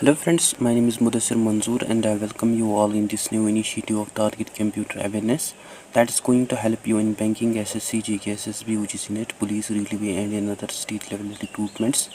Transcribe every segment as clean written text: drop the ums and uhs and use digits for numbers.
Hello friends, my name is Mudassir Manzoor and I welcome you all in this new initiative of Target Computer Awareness that is going to help you in banking, SSC, GK, SSB, UGC, Police, Railway and another state level recruitments.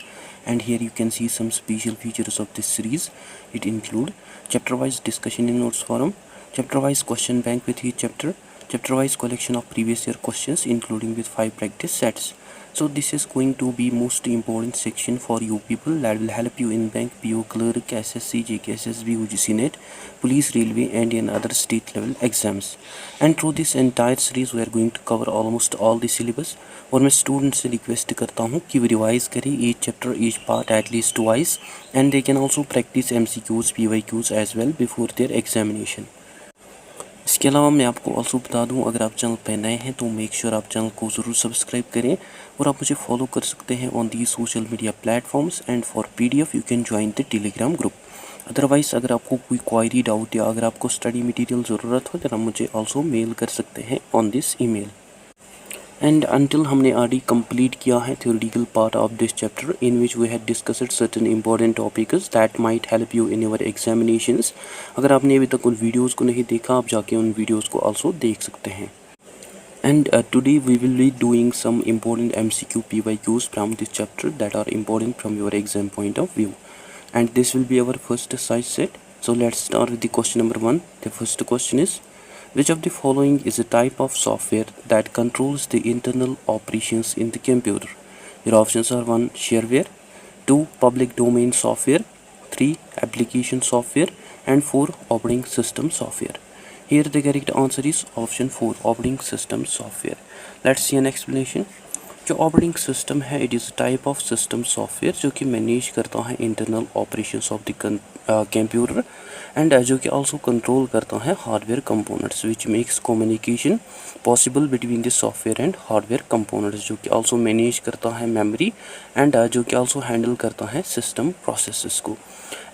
And here you can see some special features of this series. It include chapter-wise discussion in notes forum, chapter-wise question bank with each chapter-wise collection of previous year questions including with 5 practice sets. So this is going to be most important section for you people that will help you in bank, PO, clerk, SSC, JK, SSB, UGC NET, police, railway and in other state level exams. And through this entire series we are going to cover almost all the syllabus. और मैं student से request करता हूँ कि वो revise करें each chapter each part at least twice and they can also practise MCQs, PYQs as well before their examination. इसके अलावा मैं आपको ऑल्सो बता दूं, अगर आप चैनल पर नए हैं तो मेक श्योर आप चैनल को ज़रूर सब्सक्राइब करें और आप मुझे फॉलो कर सकते हैं on the social media platforms and for PDF you can join the Telegram group. Otherwise अगर आपको कोई क्वायरी डाउट या अगर आपको स्टडी मटेरियल ज़रूरत हो तो आप मुझे ऑल्सो मेल कर सकते हैं on this email. And until हमने already complete किया है theoretical part of this chapter in which we had discussed certain important topics that might help you in your examinations. अगर आपने अभी तक उन वीडियोस को नहीं देखा आप जाके उन वीडियोस को also देख सकते हैं. And today we will be doing some important MCQ PYQs from this chapter that are important from your exam point of view. And this will be our first size set. So let's start with the question number 1. The first question is, which of the following is a type of software that controls the internal operations in the computer? Your options are 1. Shareware, 2. Public domain software, 3. Application software and 4. Operating system software. Here the correct answer is option 4. Operating system software. Let's see an explanation. जो operating system है it is type of system software जो कि manage करता है internal operations of the computer and जो कि also control करता है hardware components which makes communication possible between the software and hardware components, जो कि आल्सो मैनेज करता है मेमोरी एंड जो कि आल्सो हैंडल करता है सिस्टम प्रोसेसेस को.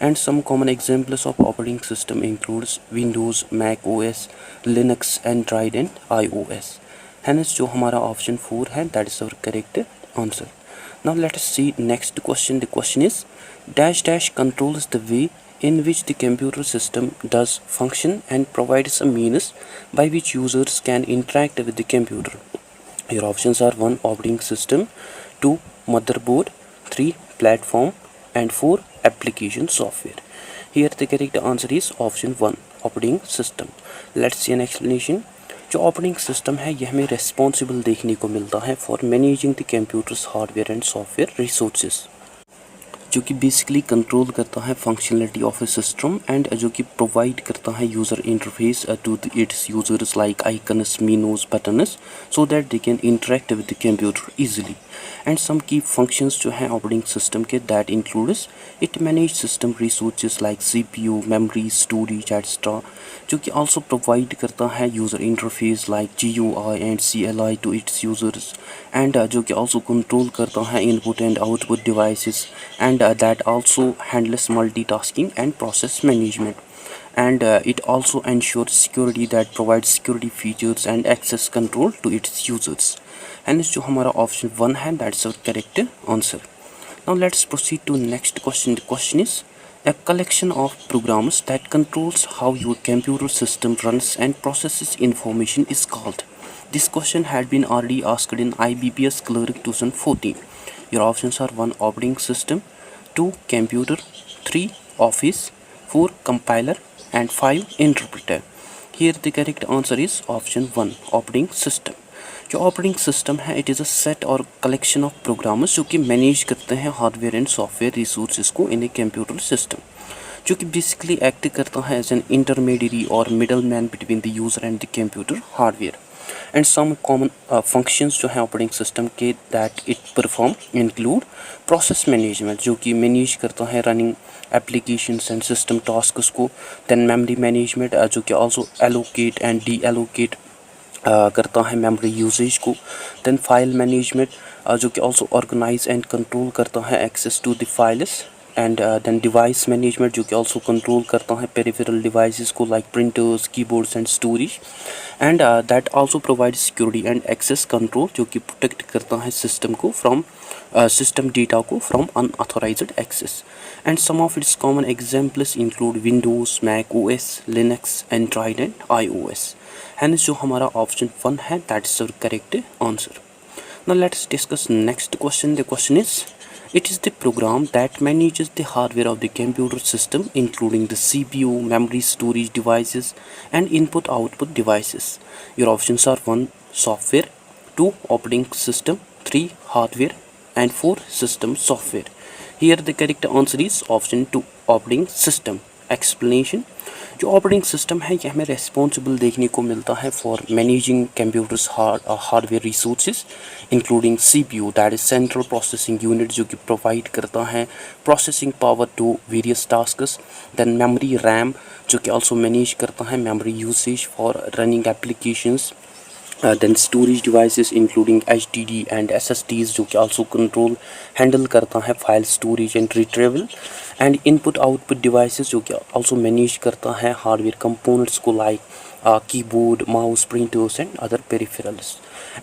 And some common examples of operating system includes Windows, Mac OS, Linux, Android and iOS. Hence जो हमारा ऑप्शन 4 है that is our correct answer. Now let us see next question. The question is dash dash controls the way in which the computer system does function and provides a means by which users can interact with the computer. Your options are 1. Operating system, 2. Motherboard, 3. Platform and 4. Application software. Here the correct answer is option 1. Operating system. Let's see an explanation. जो operating system है यह हमें responsible देखने को मिलता है for managing the computers hardware and software resources, जो कि बेसिकली कंट्रोल करता है functionality of a system and जो कि प्रोवाइड करता है user interface to its users like icons, menus, buttons so that they can interact with the computer easily. And some key functions जो हैं ऑपरेटिंग सिस्टम के that includes it manage system resources like CPU, memory, storage extra, जो कि also provide करता है user interface like GUI and CLI to its users and जो कि also control करता है input and output devices and that also handles multitasking and process management, and it also ensures security that provides security features and access control to its users. And जो हमारा option 1 है that's our correct answer. Now let's proceed to next question. The question is a collection of programs that controls how your computer system runs and processes information is called. This question had been already asked in IBPS Clerk 2014. Your options are 1. Operating system, 2. Computer, 3. Office, 4. Compiler and 5. Interpreter. Here the correct answer is option 1. Operating system. जो operating system है it is a set और collection of programs जो कि manage करते हैं hardware and software resources को इन a computer system, जो कि बेसिकली एक्ट करता है एज एन इंटरमीडियरी और middle man between the user and the computer hardware. And some common functions जो है ऑपरेटिंग सिस्टम के that it perform include process management, जो कि मैनेज करता है running applications and system tasks को. देन मेमोरी मैनेजमेंट जो कि also allocate and deallocate करता है मेमोरी यूजेज को. देन फाइल मैनेजमेंट जो कि आल्सो ऑर्गेनाइज एंड कंट्रोल करता है access to the files and then device management जो कि ऑल्सो कंट्रोल करता है पेरिफेरल डिवाइसेस को like printers keyboards and storage and that also provide security and access control जो कि प्रोटेक्ट करता है सिस्टम को फ्रॉम सिस्टम डेटा को from unauthorised access and some of its common examples include Windows Mac OS Linux Android and iOS एंड जो हमारा option 1 है that is the correct answer. Now let's discuss next question. The question is, it is the program that manages the hardware of the computer system including the CPU, memory storage devices and input output devices. Your options are 1 software, 2 operating system, 3 hardware and 4 system software. Here the correct answer is option 2 operating system. Explanation. जो operating system है ये हमें responsible देखने को मिलता है for managing computers hardware resources including CPU that is central processing unit जो कि प्रोवाइड करता है processing power to various tasks. Then memory RAM जो कि ऑल्सो मैनेज करता है memory usage for running applications. Then storage devices including HDD and SSDs जो कि also control handle करता है file storage and retrieval and input output devices जो कि also manage करता है hardware components को like keyboard, mouse, printers and other peripherals.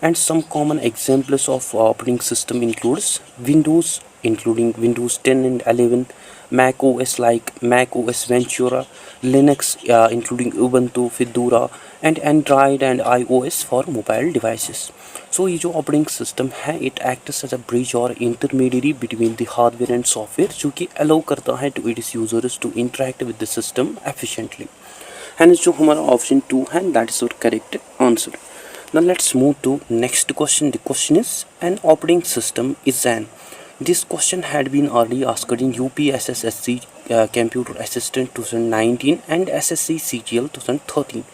And some common examples of operating system includes Windows including Windows 10 and 11, Mac OS like Mac OS Ventura, Linux including Ubuntu, Fedora and Android and iOS for mobile devices. So ये जो operating system है it acts as a bridge और intermediary between the hardware and software जो कि allow करता है to its users to interact with the system efficiently. And जो हमारा ऑप्शन 2 है that is our correct answer. Now let's move to next question. The question is, an operating system is an. This question had been already asked in UPSSSC Computer Assistant 2019 and SSC CGL 2013.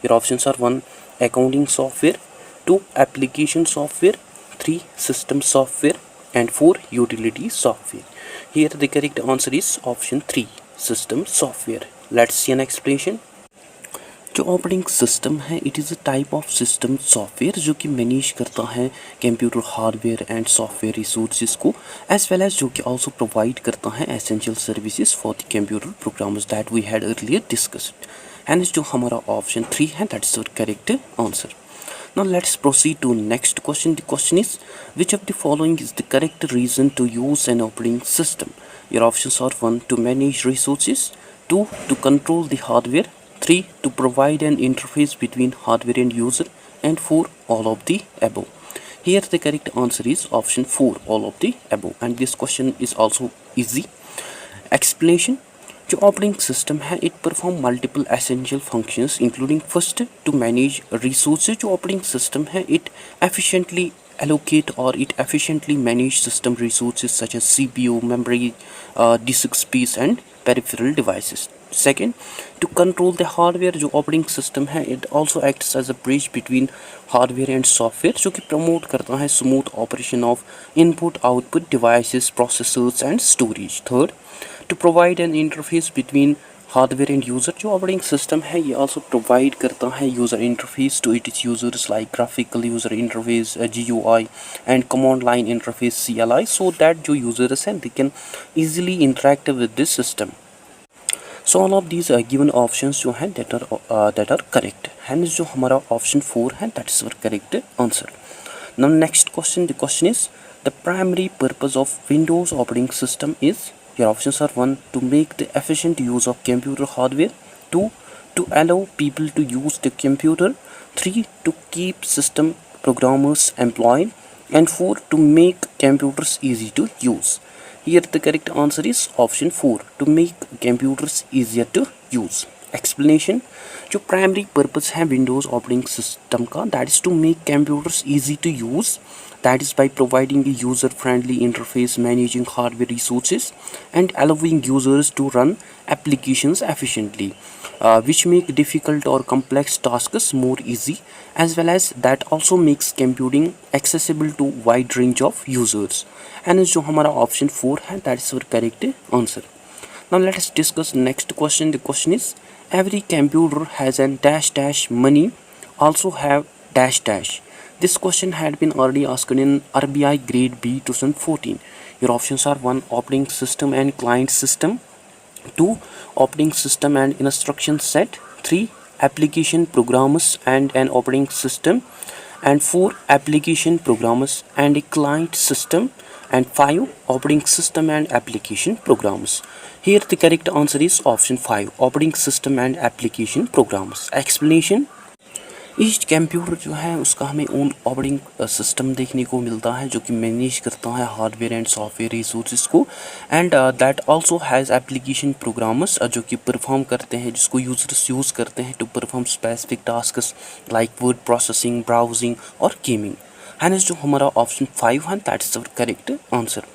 Your options are 1 accounting software, 2 application software, 3 system software and 4 utility software. Here the correct answer is option 3 system software. Let's see an explanation. जो operating system है it is a type of system software जो कि manage करता है computer hardware and software resources को as well as जो कि also provide करता है essential services for the computer programs that we had earlier discussed. And जो हमारा ऑप्शन 3 है that is the correct answer. Now let's proceed to next question. The question is, which of the following is the correct reason to use an operating system? Your options are 1 to manage resources, 2 to control the hardware, 3 to provide an interface between hardware and user and 4 all of the above. Here the correct answer is option 4 all of the above and this question is also easy. Explanation. जो operating system है it perform multiple essential functions including first to manage resources. जो operating system है it efficiently allocate or it efficiently manage system resources such as CPU, memory, disk space and peripheral devices. Second, to control the hardware. जो operating system है it also acts as a bridge between hardware and software जो कि promote करता है smooth operation of input output devices, processors and storage. Third, to provide an interface between hardware and user. जो operating system है ये also provide करता है user interface to its users like graphical user interface GUI and command line interface CLI so that जो users हैं they can easily interact with this system. So all of these given options जो हैं that are correct. Hence जो हमारा option 4 है that is correct answer. Now next question. The question is the primary purpose of Windows operating system is. Your options are 1 to make the efficient use of computer hardware, 2 to allow people to use the computer, 3 to keep system programmers employed and 4 to make computers easy to use. Here the correct answer is option 4 to make computers easier to use. Explanation. जो primary purpose है Windows operating system का that is to make computers easy to use. That is by providing a user-friendly interface, managing hardware resources, and allowing users to run applications efficiently, which make difficult or complex tasks more easy, as well as that also makes computing accessible to wide range of users. And जो हमारा option 4 है that is our correct answer. Now let us discuss next question. The question is, every computer has an dash dash money also have dash dash. This question had been already asked in RBI Grade B 2014. Your options are 1. Operating system and client system, 2. Operating system and instruction set, 3. Application programmers and an operating system, and 4. Application programmers and a client system, and 5. Operating system and application programmers. Here the correct answer is option 5, operating system and application programmers. Explanation: each computer जो है उसका हमें own operating system देखने को मिलता है जो कि मैनेज करता है हार्डवेयर एंड सॉफ्टवेयर रिसोर्सेज को, and that also has application programmers जो कि परफॉर्म करते हैं, जिसको यूजर्स यूज़ करते हैं to perform specific tasks like word processing, browsing और गेमिंग। हैंस जो हमारा ऑप्शन 5 है that is our correct answer.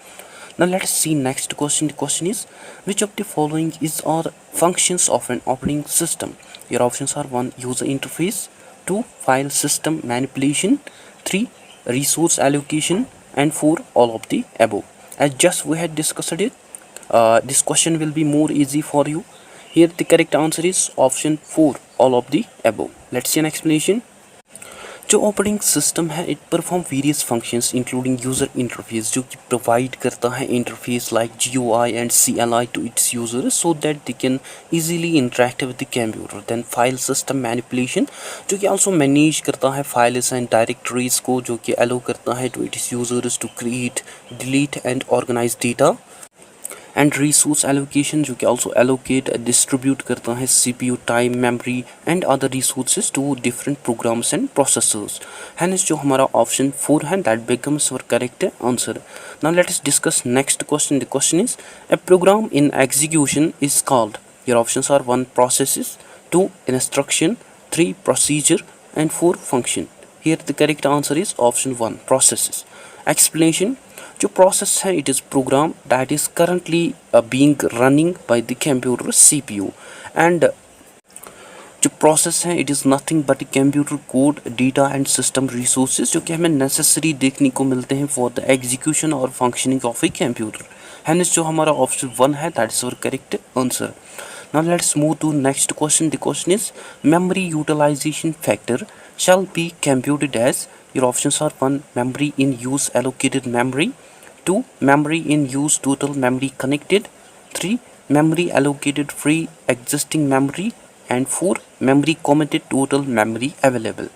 Now let us see next question. The question is, which of the following is or functions of an operating system? Your options are 1. User interface, 2. File system manipulation, 3. Resource allocation, and 4. All of the above. As just we had discussed it, this question will be more easy for you. Here the correct answer is option 4. All of the above. Let's see an explanation. जो operating system है it perform various functions including user interface, जो कि provide करता है interface like GUI and CLI to its users so that they can easily interact with the computer. Then file system manipulation, जो कि also manage करता है files and directories को, जो कि अलो करता है to its users to create, delete and organise data. And resource allocation, जो कि आल्सो एलोकेट डिस्ट्रीब्यूट करता है CPU time, memory and other resources to different programs and processors. Hence जो हमारा ऑप्शन 4 है that becomes our correct answer. Now let us discuss next question. The question is, a program in execution is called. Your options are 1. Processes, 2. Instruction, 3. Procedure, and 4. Function. Here the correct answer is option 1. Processes. Explanation: जो process है it is program that is currently being running by the computer CPU, and जो process है it is nothing but computer code, data and system resources जो कि हमें necessary देखने को मिलते हैं फॉर द एग्जीक्यूशन और functioning of a computer. Hence जो हमारा ऑप्शन 1 है that is our correct answer. Now let's move to next question. The question is, memory utilization factor shall be computed as. Your options are 1. Memory in use allocated memory, 2. Memory in use total memory connected, 3. Memory allocated free existing memory, and 4. Memory committed total memory available.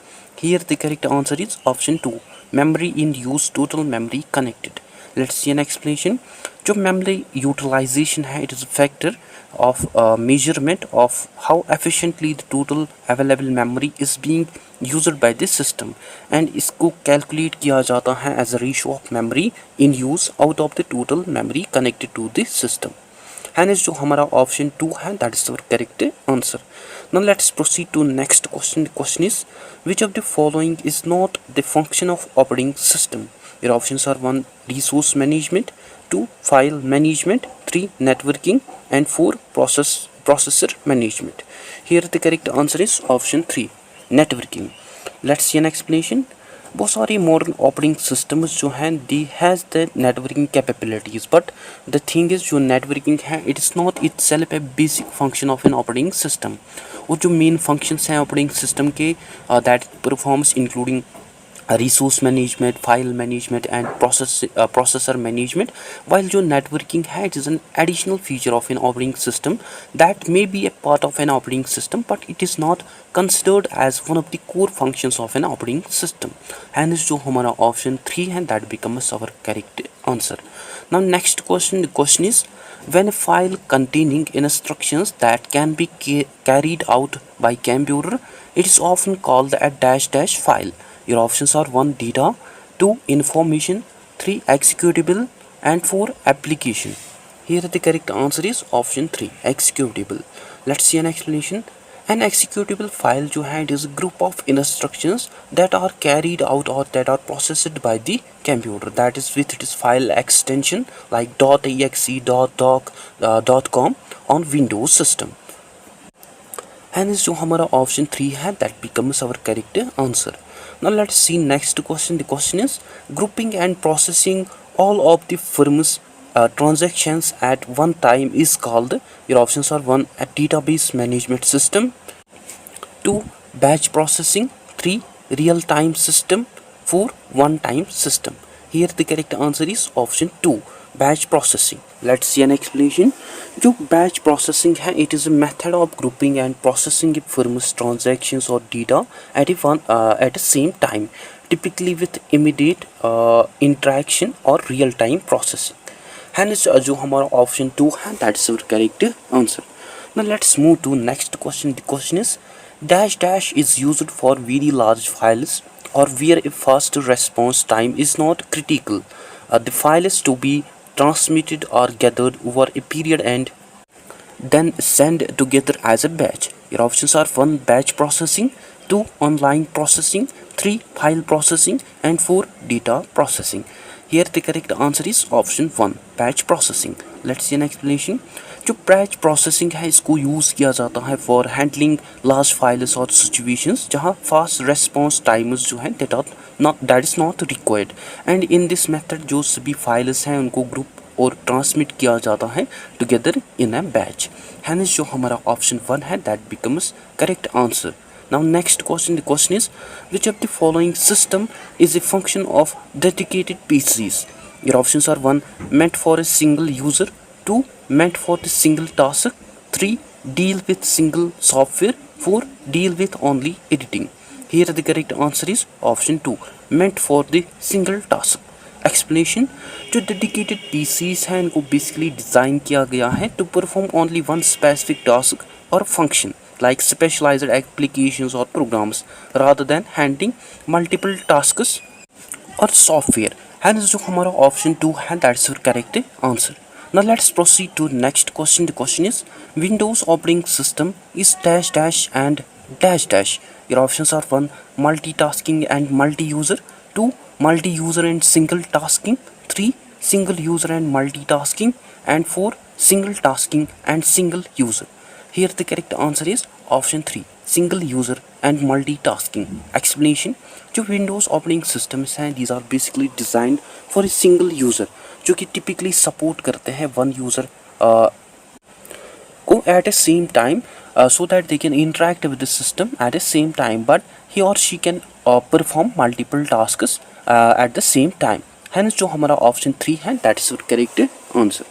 Here the correct answer is option 2. Memory in use total memory connected. Let's see an explanation. जो memory utilization है it is a factor of measurement of how efficiently the total available memory is being used by the system, and इसको calculate किया जाता है as a ratio of memory in use out of the total memory connected to the system. Hence जो हमारा option 2 है that is our correct answer. Now let's proceed to next question. The question is, which of the following is not the function of operating system? Your options are 1. Resource management, 2. File management, 3. Networking, and 4. Processor management. Here the correct answer is option 3. Networking. Let's see an explanation. बहुत सारे modern operating systems जो हैं the has the networking capabilities, but the thing is जो networking है it is not it self a basic function of an operating system. और जो main functions हैं operating system के that performs including resource management, file management, and processor management, while जो networking है it is an additional feature of an operating system that may be a part of an operating system but it is not considered as one of the core functions of an operating system. Hence जो हमारा option 3 है that becomes our correct answer. Now next question. The question is, when a file containing instructions that can be carried out by computer, it is often called a dash file. Your options are 1. Data, 2. Information, 3. Executable, and 4. Application. Here the correct answer is option 3. Executable. Let's see an explanation. An executable file जो है it is a group of instructions that are carried out or that are processed by the computer, that is with its file extension like .exe, .doc, .com on Windows system. Hence जो हमारा option 3 है that becomes our correct answer. Now let's see next question. The question is, grouping and processing all of the firm's transactions at one time is called. Your options are 1. A database management system, 2. Batch processing, 3. Real-time system, 4 one time system. Here the correct answer is option 2, batch processing. Let's see an explanation. जो batch processing है, it is a method of grouping and processing a firm's transactions or data at the same time, typically with immediate interaction or real time processing. Hence जो हमारा option 2 है, that's our correct answer. Now let's move to next question. The question is dash dash is used for very large files or where a fast response time is not critical. The file is to be transmitted or gathered over a period and then send together as a batch. Your options are 1 batch processing, 2 online processing, 3 file processing and 4 data processing. Here the correct answer is option 1, batch processing. Let's see an explanation. जो batch processing है इसको use किया जाता है for handling large files और situations जहाँ fast response times जो हैं that is not required, and in this method जो सभी फाइल्स हैं उनको ग्रुप और ट्रांसमिट किया जाता है together in a batch. Hence जो हमारा ऑप्शन 1 है that becomes correct answer. Now next question, the question is which of the following system is a function of dedicated PCs? Your options are 1 meant for a single user, 2 meant for the single task, 3 deal with single software, 4 deal with only editing. Here the correct answer is option 2, meant for the single task. Explanation. जो dedicated PCs हैं इनको basically design किया गया है to perform only one specific task or function like specialized applications or programs rather than handling multiple tasks or software. Hence जो हमारा option 2 है that's your correct answer. Now let's proceed to next question. The question is Windows operating system is dash dash and dash dash. Your options are 1 multitasking and multi-user, 2 multi-user and single tasking, 3 single user and multitasking and 4 single tasking and single user. Here the correct answer is option 3, single user and multitasking. Explanation. जो Windows operating systems हैं these are basically designed for a single user जो कि typically support करते हैं one user को at a same time so that they can interact with the system at a same time, but he or she can perform multiple tasks at the same time. Hence जो हमारा option 3 है that is our correct answer.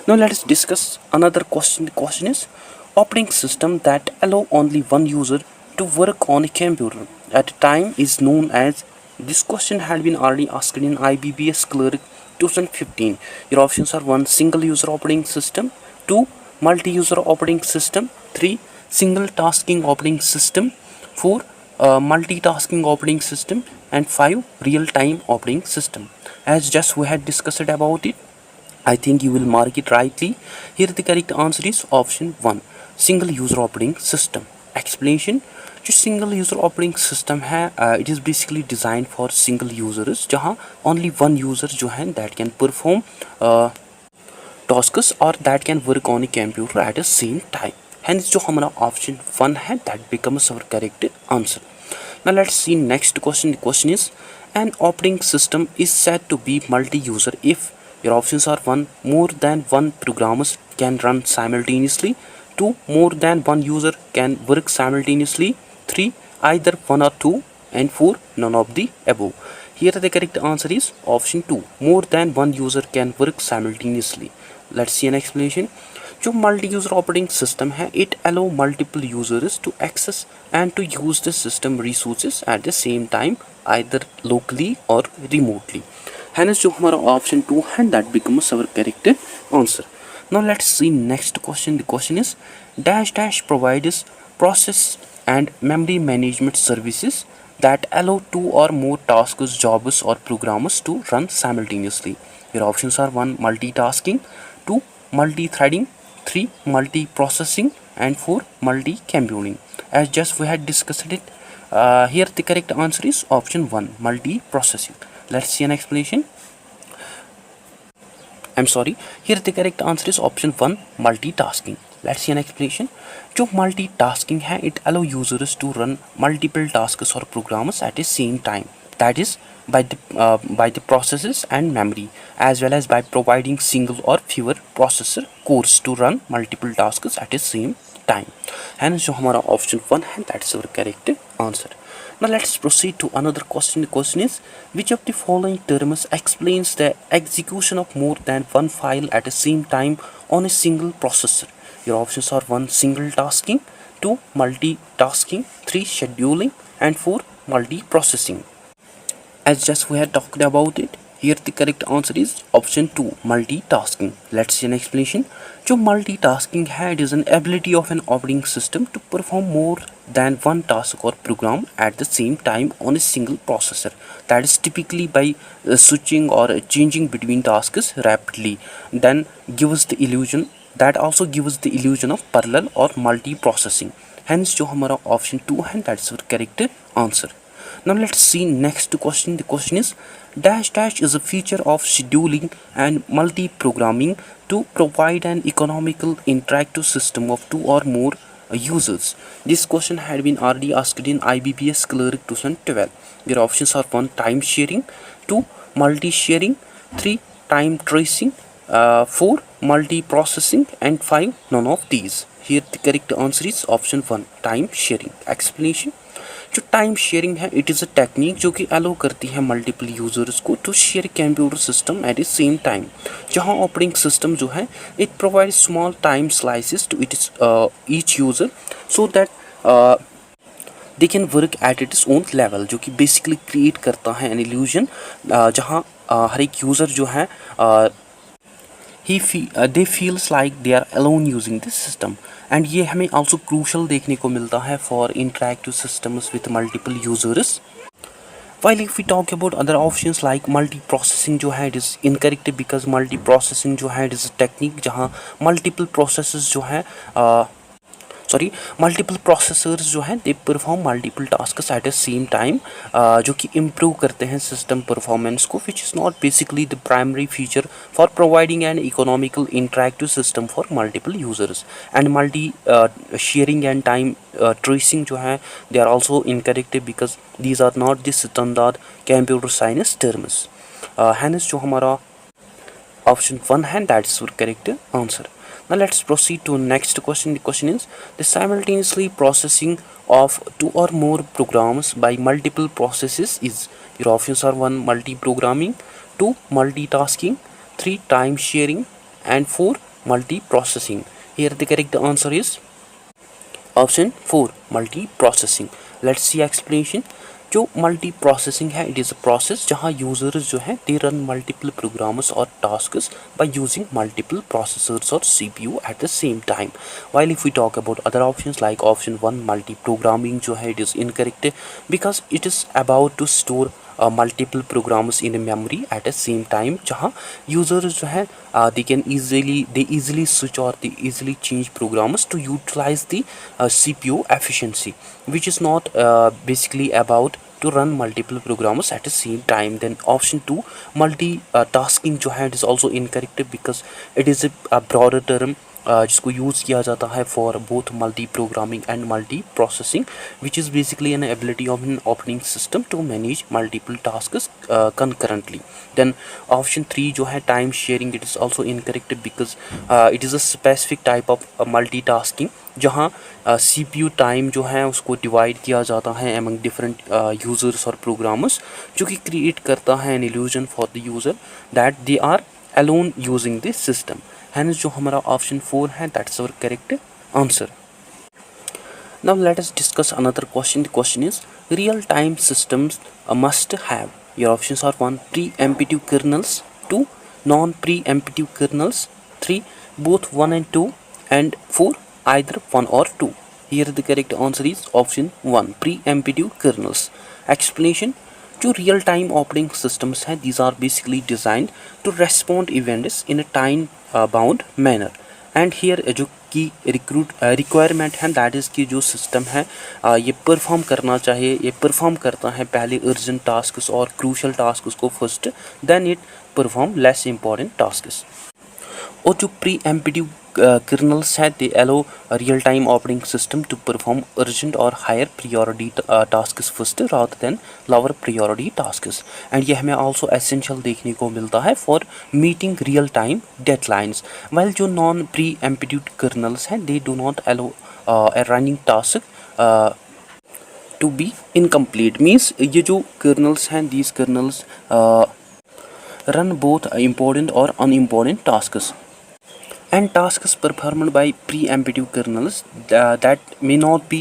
Now let's discuss another question. The question is operating system that allow only one user to work on a computer at a time is known as. This question had been already asked in IBBS Clerk 2015. Your options are 1 single user operating system, 2 multi-user operating system, 3 single tasking operating system, 4 multitasking operating system and 5 real-time operating system. As just we had discussed about it, I think you will mark it rightly. Here the correct answer is option 1, single user operating system. Explanation. जो single user operating system है it is basically designed for single users जहाँ only one user जो है that can perform tasks or that can work on a computer at the same time. Hence जो हमारा option 1 है that becomes our correct answer. Now let's see next question. The question is an operating system is said to be multi-user if. Your options are 1 more than one programs can run simultaneously, 2 more than one user can work simultaneously, 3 either 1 or 2 and 4 none of the above. Here the correct answer is option 2, more than one user can work simultaneously. Let's see an explanation. जो multi-user operating system है it allow multiple users to access and to use the system resources at the same time either locally or remotely. Hence जो हमारा option 2 है that becomes our correct answer. Now let's see next question. The question is dash dash provides process and memory management services that allow 2 or more tasks, jobs or programs to run simultaneously. Your options are 1 multitasking, 2 multi-threading, 3 multi-processing and 4 multi-computing. As just we had discussed it, here the correct answer is option 1, multi-processing. Let's see an explanation. I'm sorry, here the correct answer is option 1, multitasking. Let's see an explanation. जो multitasking है it allow users to run multiple tasks or programs at the same time, that is by the processes and memory as well as by providing single or fewer processor cores to run multiple tasks at the same time. Hence जो हमारा option 1 है that's our correct answer. Now let's proceed to another question. The question is, which of the following terms explains the execution of more than one file at the same time on a single processor? Your options are 1. Single tasking, 2. Multitasking, 3. Scheduling, and 4. Multiprocessing. As just we had talked about it, here the correct answer is option 2, multitasking. Let's see an explanation. जो multitasking है, it is an ability of an operating system to perform more than one task or program at the same time on a single processor. That is typically by switching or changing between tasks rapidly. Then gives the illusion that also gives the illusion of parallel or multiprocessing. Hence जो हमारा option 2 है, that is our correct answer. Now let's see next question. The question is, dash dash is a feature of scheduling and multi-programming to provide an economical interactive system of two or more users. This question had been already asked in IBPS Clerk 2012. Your options are 1. Time sharing, 2. Multi-sharing, 3. Time tracing, 4. Multi-processing, and 5. None of these. Here the correct answer is option 1. Time sharing. Explanation. जो time sharing है, it is a technique जो कि allow करती है multiple users को to share computer system at the same time, जहां operating system जो है it provide small time slices to it each user so that they can work at its own level, जो कि basically create करता है an illusion जहां हर एक user जो है they feels like they are alone using this system. And ये हमें also crucial देखने को मिलता है for interactive systems with multiple users. While if we talk about other options like multiprocessing जो है, it is incorrect because multiprocessing जो है, it is a technique जहाँ multiple processes जो है मल्टीपल प्रोसेसर्स जो हैं they perform multiple tasks at the same time, जो कि इम्प्रूव करते हैं सिस्टम परफॉर्मेंस को, which is not basically the primary feature for providing an economical interactive system for multiple users. And multi sharing and time tracing जो है they are also incorrect because these are not the standard computer science terms. Hence जो हमारा option 1 है, that is correct answer. Now let's proceed to next question. The question is, the simultaneously processing of two or more programs by multiple processes is. Your options are 1. Multi-programming, 2. Multitasking, 3. Time sharing, and 4. Multi-processing. Here the correct answer is option 4. Multi-processing. Let's see explanation. जो multi processing है, it is a process जहाँ users जो है they run multiple programs और tasks by using multiple processors और CPU at the same time. While if we talk about other options like option 1 multi programming जो है, it is incorrect because it is about to store multiple programs in memory at the same time, जहाँ users जो है they can easily switch और they easily change programs to utilize the CPU efficiency, which is not basically about to run multiple programs at the same time. Then option 2 multitasking जो है, it is also incorrect because it is a broader term जिसको use किया जाता है for both multiprogramming and multiprocessing, which is basically an ability of an operating system to manage multiple tasks concurrently. Then option 3 जो है time sharing, it is also incorrect because it is a specific type of multitasking जहाँ CPU time जो है उसको divide किया जाता है among different users और प्रोग्रामर्स, जो कि क्रिएट करता है an illusion for the user that they are alone using this system. Hence जो हमारा ऑप्शन 4 है, that's our correct answer. Now let us discuss another question. The question is, real-time systems must have. Your options are 1. Preemptive kernels, 2. Non-preemptive kernels, 3. Both 1 and 2, and 4. Either 1 or 2. Here the correct answer is option 1. Preemptive kernels. Explanation. जो real time operating systems हैं, these are basically designed to respond events in a time bound manner. And here जो की requirement है, that is कि जो system है ये perform करना चाहिए, ये परफॉर्म करता है पहले अर्जेंट टास्क्स और क्रूशल टास्क्स को first, then it perform less important tasks. और जो प्री एम्पिटिव kernels है, they allow real time operating system to perform urgent or higher priority tasks first rather than lower priority tasks. and ये हमें also essential देखने को मिलता है for meeting real time deadlines. while जो non preemptive kernels हैं, they do not allow a running task to be incomplete means ये जो kernels हैं, these kernels run both important or unimportant tasks, and tasks performed by preemptive kernels that may not be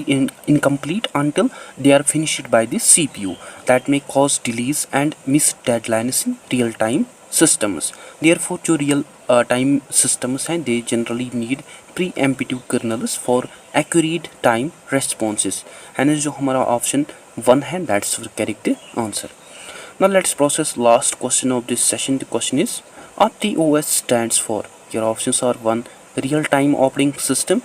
incomplete until they are finished by the CPU, that may cause delays and miss deadlines in real-time systems. Therefore जो real time systems हैं, they generally need preemptive kernels for accurate time responses, and जो हमारा option 1 है, that's the correct answer. Now let's process last question of this session. The question is, RTOS stands for, your options are 1 real time operating system,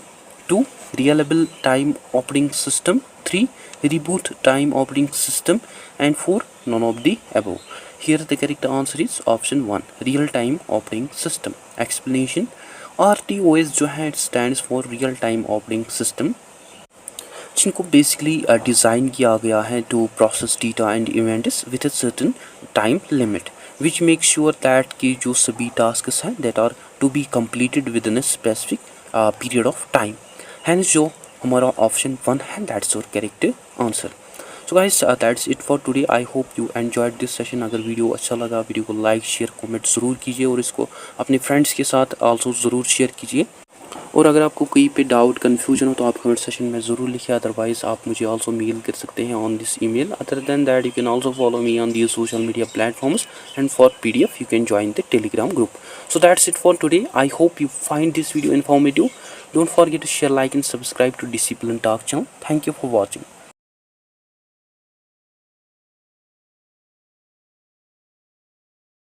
2 reliable time operating system, 3 reboot time operating system, and 4 none of the above. Here the correct answer is option 1 real time operating system. Explanation, RTOS जो है stands for real time operating system, जिनको basically design किया गया है to process data and events with a certain time limit which make sure that कि जो सभी tasks हैं that are to be completed within a specific period of time. Hence जो हमारा ऑप्शन 1 है that's our correct answer. So guys that's it for today. I hope you enjoyed this session. अगर video अच्छा लगा video को like share comment ज़रूर कीजिए और इसको अपने फ्रेंड्स के साथ आल्सो ज़रूर शेयर कीजिए. और अगर आपको कहीं पे डाउट कन्फ्यूजन हो तो आप कमेंट सेशन में ज़रूर लिखिए. अदरवाइज आप मुझे आल्सो मेल कर सकते हैं on this email. Other than that you can also follow me on these social media platforms, and for PDF you can join the Telegram group. So that's it for today. I hope you find this video informative. Don't forget to share, like and subscribe to Discipline Talk channel. Thank you for watching.